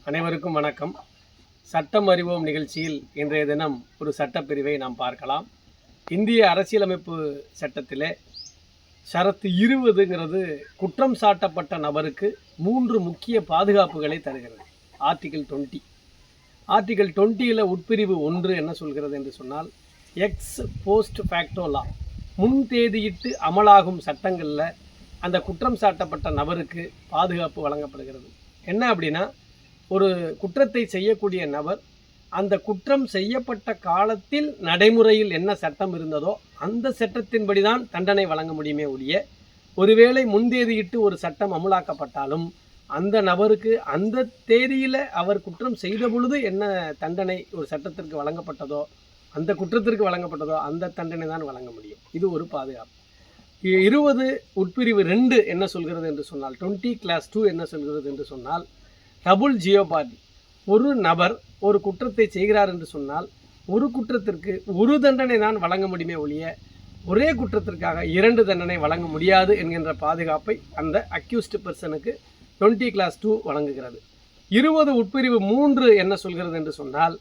அனைவருக்கும் வணக்கம். சட்டம் அறிவோம் நிகழ்ச்சியில் இன்றைய தினம் ஒரு சட்டப்பிரிவை நாம் பார்க்கலாம். இந்திய அரசியலமைப்பு சட்டத்திலே ஷரத்து 20ங்கிறது குற்றம் சாட்டப்பட்ட நபருக்கு 3 முக்கிய பாதுகாப்புகளை தருகிறது. ஆர்டிகிள் 20. ஆர்டிகிள் 20ல் உட்பிரிவு 1 என்ன சொல்கிறது என்று சொன்னால், எக்ஸ் போஸ்ட் ஃபேக்டோ லா, முன் தேதியிட்டு அமலாகும் சட்டங்களில் அந்த குற்றம் சாட்டப்பட்ட நபருக்கு பாதுகாப்பு வழங்கப்படுகிறது. என்ன அப்படின்னா, ஒரு குற்றத்தை செய்யக்கூடிய நபர் அந்த குற்றம் செய்யப்பட்ட காலத்தில் நடைமுறையில் என்ன சட்டம் இருந்ததோ அந்த சட்டத்தின்படி தான் தண்டனை வழங்க முடியுமே ஒழிய, ஒருவேளை முன்தேதியிட்டு ஒரு சட்டம் அமுலாக்கப்பட்டாலும் அந்த நபருக்கு அந்த தேதியில் அவர் குற்றம் செய்த பொழுது என்ன தண்டனை ஒரு சட்டத்திற்கு வழங்கப்பட்டதோ, அந்த குற்றத்திற்கு வழங்கப்பட்டதோ அந்த தண்டனை தான் வழங்க முடியும். இது ஒரு பாதுகாப்பு. 20 உட்பிரிவு 2 என்ன சொல்கிறது என்று சொன்னால், 20(2) என்ன சொல்கிறது என்று சொன்னால், டபுள் ஜியோபார்டி. ஒரு நபர் ஒரு குற்றத்தை செய்கிறார் என்று சொன்னால் ஒரு குற்றத்திற்கு ஒரு தண்டனை தான் வழங்க முடியுமே ஒழிய ஒரே குற்றத்திற்காக 2 தண்டனை வழங்க முடியாது என்கின்ற பாதுகாப்பை அந்த அக்யூஸ்டு பர்சனுக்கு 20(2) வழங்குகிறது. 20 உட்பிரிவு 3 என்ன சொல்கிறது என்று சொன்னால்,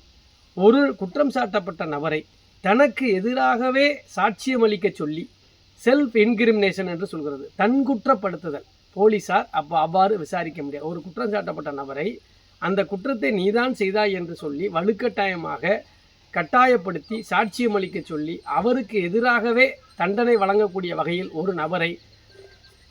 ஒரு குற்றம் சாட்டப்பட்ட நபரை தனக்கு எதிராகவே சாட்சியம் அளிக்க சொல்லி செல்ஃப் இன்கிரிமினேஷன் என்று சொல்கிறது. தன் குற்றப்படுத்துதல். போலீஸார் அவ்வாறு விசாரிக்க முடியாது. ஒரு குற்றம் சாட்டப்பட்ட நபரை அந்த குற்றத்தை நீதான் செய்தாய் என்று சொல்லி வலுக்கட்டாயமாக கட்டாயப்படுத்தி சாட்சியம் அளிக்க சொல்லி அவருக்கு எதிராகவே தண்டனை வழங்கக்கூடிய வகையில் ஒரு நபரை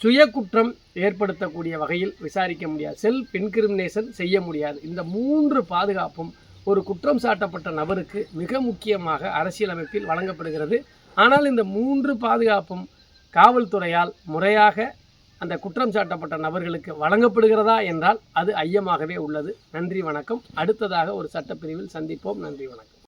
சுய குற்றம் ஏற்படுத்தக்கூடிய வகையில் விசாரிக்க முடியாது. செல்ஃப் இன்கிரிமினேஷன் செய்ய முடியாது. இந்த 3 பாதுகாப்பும் ஒரு குற்றம் சாட்டப்பட்ட நபருக்கு மிக முக்கியமாக அரசியலமைப்பில் வழங்கப்படுகிறது. ஆனால் இந்த 3 பாதுகாப்பும் காவல்துறையால் முறையாக அந்த குற்றம் சாட்டப்பட்ட நபர்களுக்கு வழங்கப்படுகிறதா என்றால் அது ஐயமாகவே உள்ளது. நன்றி, வணக்கம். அடுத்ததாக ஒரு சட்டப்பிரிவில் சந்திப்போம். நன்றி, வணக்கம்.